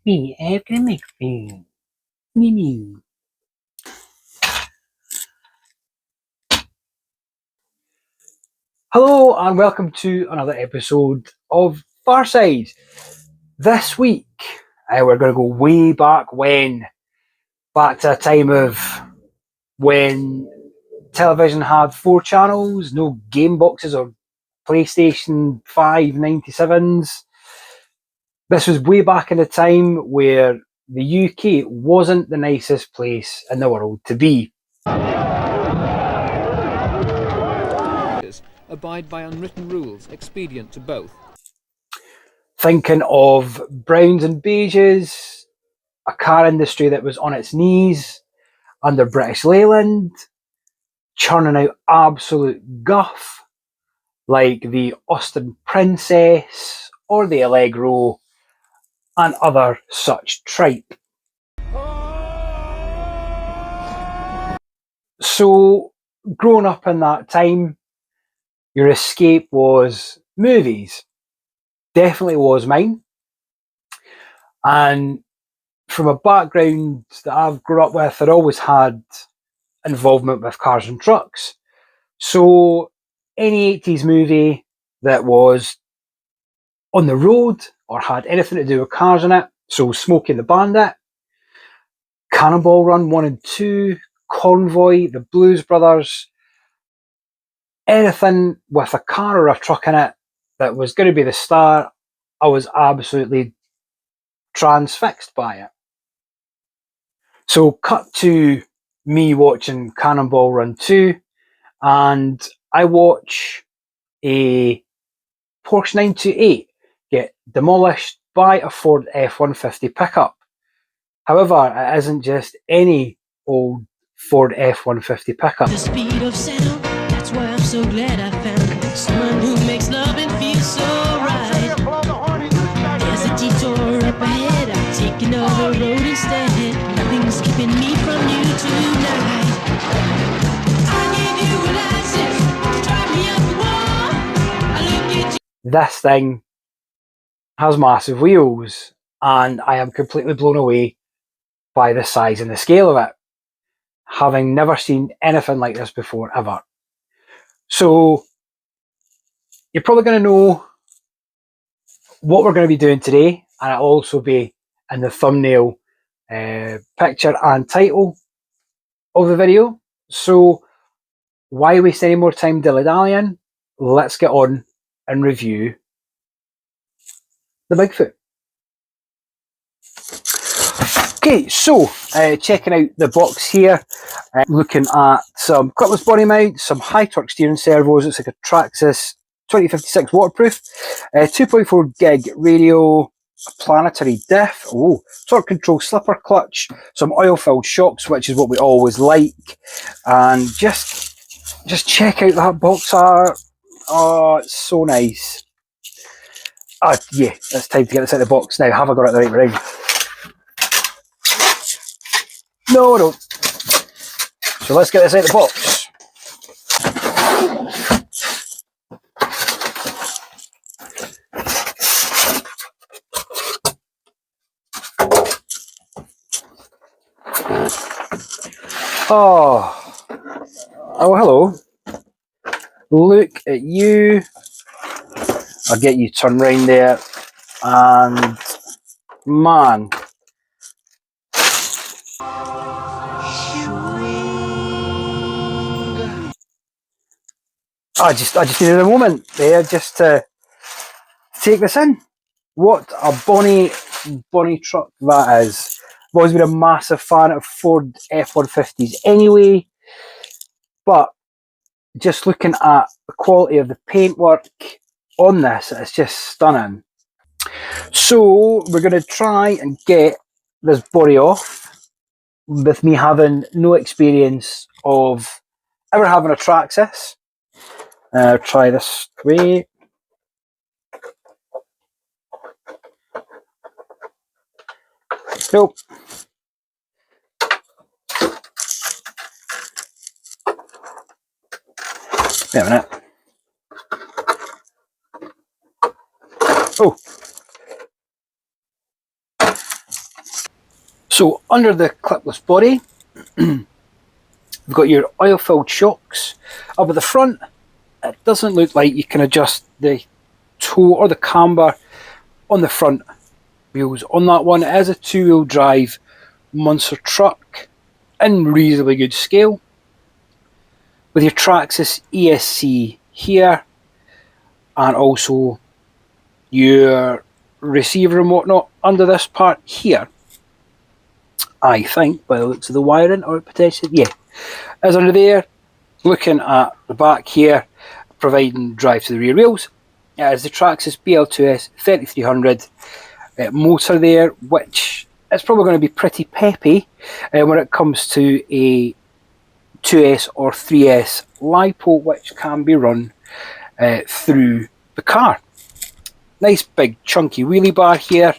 Me, I'm gonna make food. Me. Hello and welcome to another episode of Farside. This week, we're going to go way back back to a time of when television had 4 channels, no game boxes or PlayStation 5 97s. This was way back in a time where the UK wasn't the nicest place in the world to be. Abide by unwritten rules expedient to both. Thinking of browns and beiges, a car industry that was on its knees under British Leyland, churning out absolute guff like the Austin Princess or the Allegro and other such tripe. So, growing up in that time, your escape was movies. Definitely was mine. And from a background that I've grown up with, I'd always had involvement with cars and trucks. So any 80s movie that was on the road or had anything to do with cars in it, so Smokey and the Bandit, Cannonball Run 1 and 2, Convoy, the Blues Brothers, anything with a car or a truck in it that was going to be the star, I was absolutely transfixed by it. So cut to me watching Cannonball Run 2, and I watch a Porsche 928 get demolished by a Ford F-150 pickup. However, it isn't just any old Ford F-150 pickup. The speed of sound, that's why I'm so glad I found someone who makes love and feels so right. There's a detour up ahead, I'll take another road instead. Nothing's keeping me from you tonight. I gave you a license to drive me up the wall. I look at you. This thing has massive wheels, and I am completely blown away by the size and the scale of it, having never seen anything like this before ever. So you're probably going to know what we're going to be doing today, and it'll also be in the thumbnail, picture and title of the video. So why waste any more time dilly-dallying? Let's get on and review the Bigfoot. Okay, so checking out the box here, looking at some clipless body mounts, some high torque steering servos. It's like a Traxxas 2056 waterproof, 2.4 gig radio, a planetary diff, torque control slipper clutch, some oil filled shocks, which is what we always like, and just check out that box art. Oh, it's so nice. Yeah, it's time to get this out of the box now. Have I got it the right round? No. So let's get this out of the box. Oh, hello. Look at you. I'll get you turned round there. And man, I just needed a moment there just to take this in. What a bonny truck that is. I've always been a massive fan of Ford F-150s anyway, but just looking at the quality of the paintwork on this, it's just stunning. So we're going to try and get this body off with me having no experience of ever having a Traxxas. Try this way. Nope. Wait a minute. Oh. So under the clipless body, you've got your oil-filled shocks. Up at the front, it doesn't look like you can adjust the toe or the camber on the front wheels on that one. It is a two-wheel drive monster truck in reasonably good scale, with your Traxxas ESC here, and also your receiver and whatnot under this part here. I think, by the looks of the wiring, or potentially, yeah, is under there. Looking at the back here, providing drive to the rear wheels, is the Traxxas BL2S 3300 motor there, which is probably going to be pretty peppy when it comes to a 2S or 3S LiPo, which can be run through the car. Nice big chunky wheelie bar here,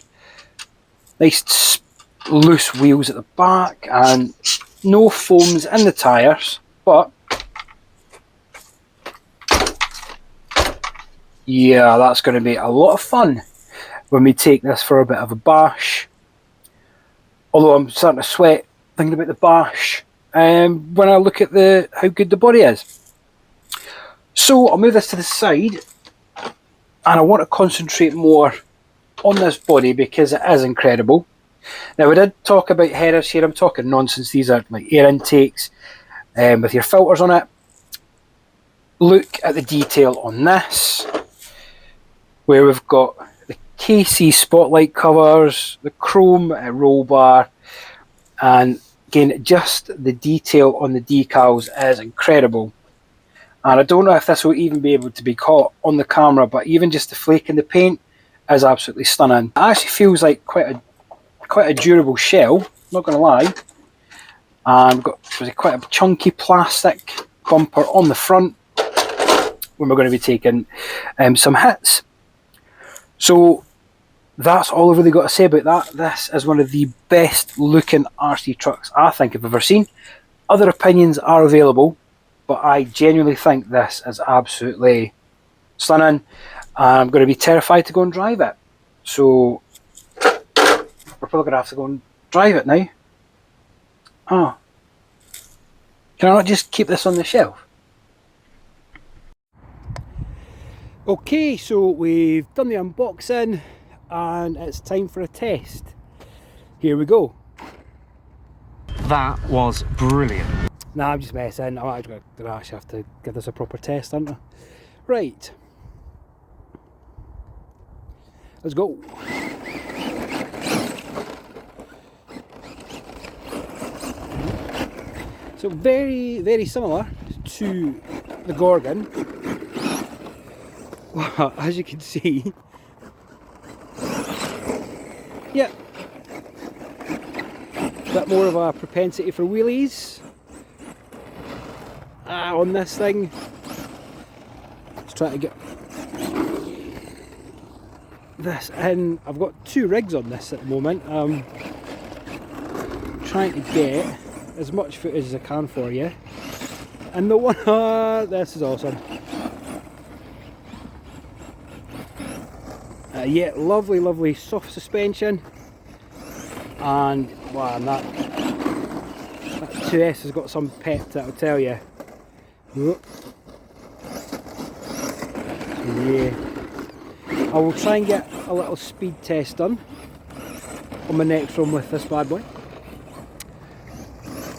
nice loose wheels at the back, and no foams in the tyres, but yeah, that's going to be a lot of fun when we take this for a bit of a bash. Although I'm starting to sweat thinking about the bash when I look at how good the body is. So I'll move this to the side, and I want to concentrate more on this body because it is incredible. Now, we did talk about headers here. I'm talking nonsense. These are like air intakes with your filters on it. Look at the detail on this, where we've got the KC spotlight covers, the chrome roll bar, and again, just the detail on the decals is incredible. And I don't know if this will even be able to be caught on the camera, but even just the flake in the paint is absolutely stunning. It actually feels like quite a durable shell, not going to lie. And we've got quite a chunky plastic bumper on the front when we're going to be taking some hits. So that's all I've really got to say about that. This is one of the best looking RC trucks I think I've ever seen. Other opinions are available, but I genuinely think this is absolutely stunning. I'm going to be terrified to go and drive it. So we're probably going to have to go and drive it now. Oh. Can I not just keep this on the shelf? Okay, so we've done the unboxing and it's time for a test. Here we go. That was brilliant. Nah, I'm just messing. I'm actually going to have to give this a proper test, aren't I? Right. Let's go. So very, very similar to the Gorgon. Well, as you can see, yeah, a bit more of a propensity for wheelies on this thing. Let's try to get this in. I've got two rigs on this at the moment. Trying to get as much footage as I can for you. And the one, this is awesome. Yeah, lovely soft suspension, and wow, and that 2S has got some pep, that'll tell you. Yeah, I will try and get a little speed test done on my next one with this bad boy,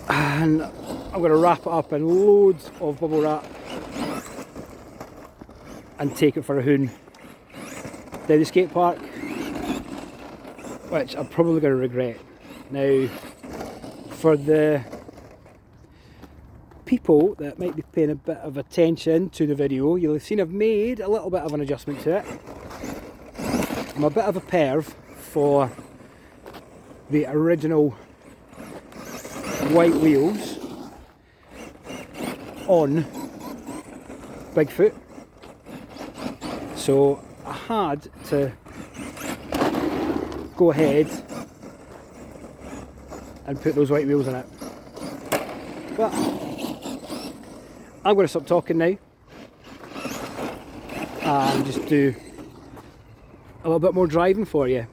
and I'm going to wrap it up in loads of bubble wrap and take it for a hoon down the skate park, which I'm probably going to regret. Now, for the people that might be paying a bit of attention to the video, you'll have seen I've made a little bit of an adjustment to it. I'm a bit of a perv for the original white wheels on Bigfoot, so I had to go ahead and put those white wheels in it. But I'm going to stop talking now and just do a little bit more driving for you.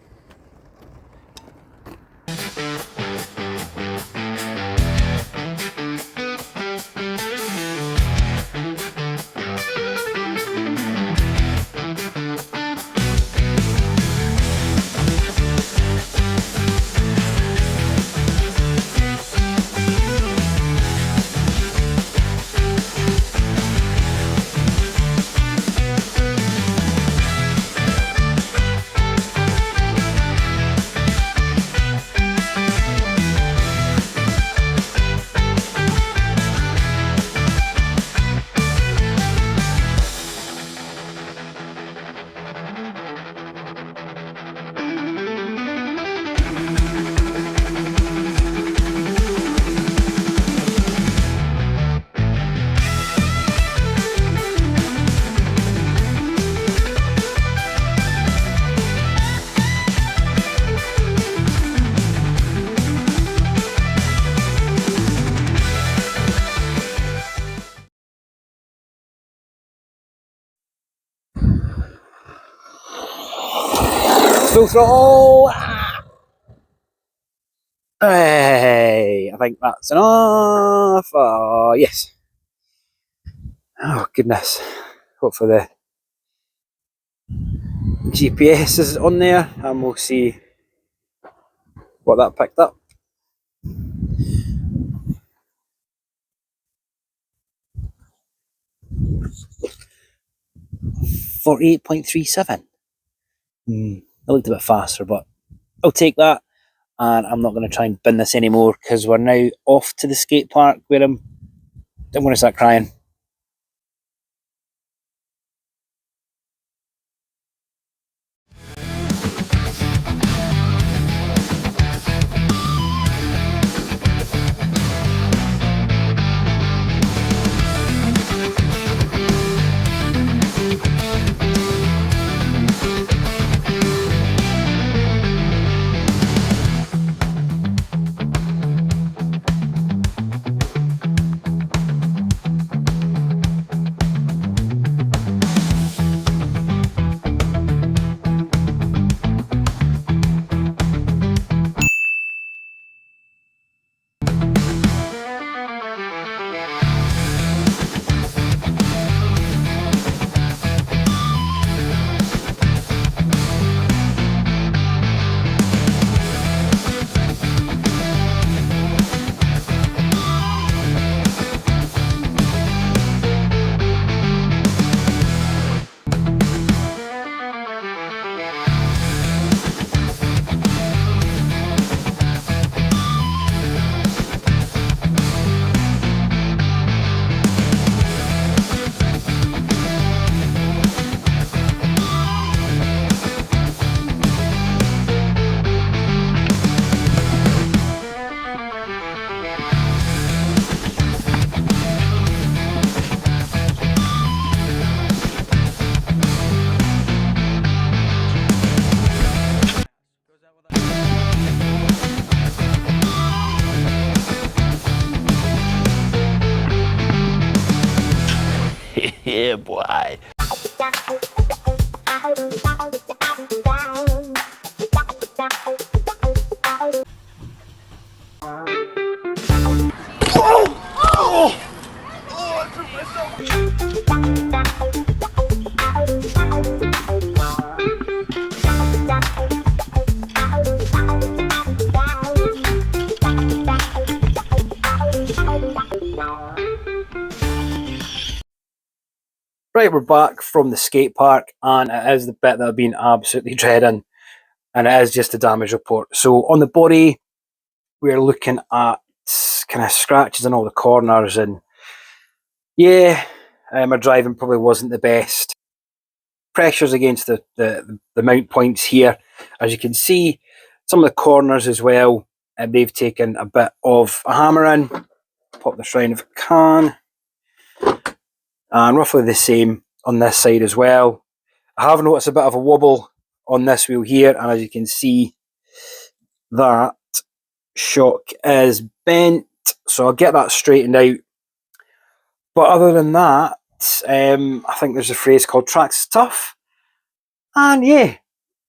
Full throttle. Hey, I think that's enough. Oh, yes. Oh, goodness. Hopefully the GPS is on there and we'll see what that picked up. 48.37. It looked a bit faster, but I'll take that. And I'm not going to try and bin this anymore because we're now off to the skate park where I'm going to start crying. Yeah, boy. Right, we're back from the skate park, and it is the bit that I've been absolutely dreading, and it is just a damage report. So on the body, we're looking at kind of scratches in all the corners, and yeah, my driving probably wasn't the best. Pressures against the mount points here, as you can see, some of the corners as well, and they've taken a bit of a hammering. Pop this round if I can. And roughly the same on this side as well. I have noticed a bit of a wobble on this wheel here, and as you can see, that shock is bent, so I'll get that straightened out. But other than that, I think there's a phrase called Traxxas tough, and yeah,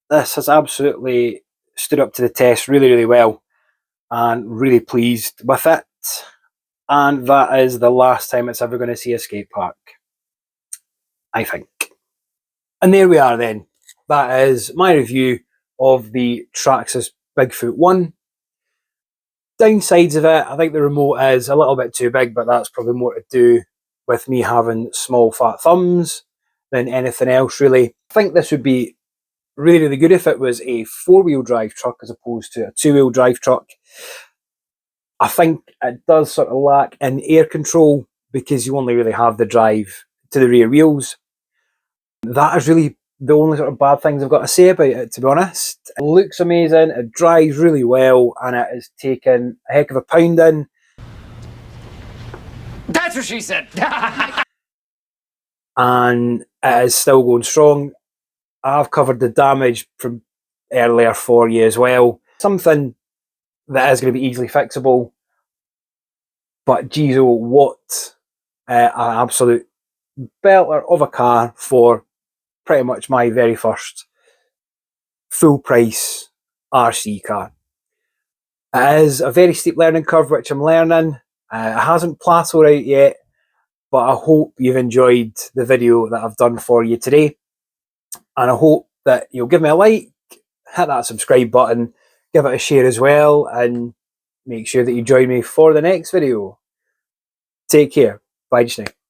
this has absolutely stood up to the test really, really well, and really pleased with it. And that is the last time it's ever going to see a skate park, I think. And there we are then. That is my review of the Traxxas Bigfoot 1. Downsides of it, I think the remote is a little bit too big, but that's probably more to do with me having small fat thumbs than anything else really. I think this would be really, really good if it was a 4-wheel drive truck as opposed to a 2-wheel drive truck. I think it does sort of lack in air control because you only really have the drive to the rear wheels. That is really the only sort of bad things I've got to say about it, to be honest. It looks amazing, it drives really well, and it has taken a heck of a pounding. That's what she said. And it is still going strong. I've covered the damage from earlier for you as well. Something that is going to be easily fixable. But geez, oh, what an absolute belter of a car for pretty much my very first full price RC car. It is a very steep learning curve, which I'm learning. It hasn't plateaued out yet, but I hope you've enjoyed the video that I've done for you today. And I hope that you'll give me a like, hit that subscribe button, give it a share as well, and make sure that you join me for the next video. Take care. Bye just now.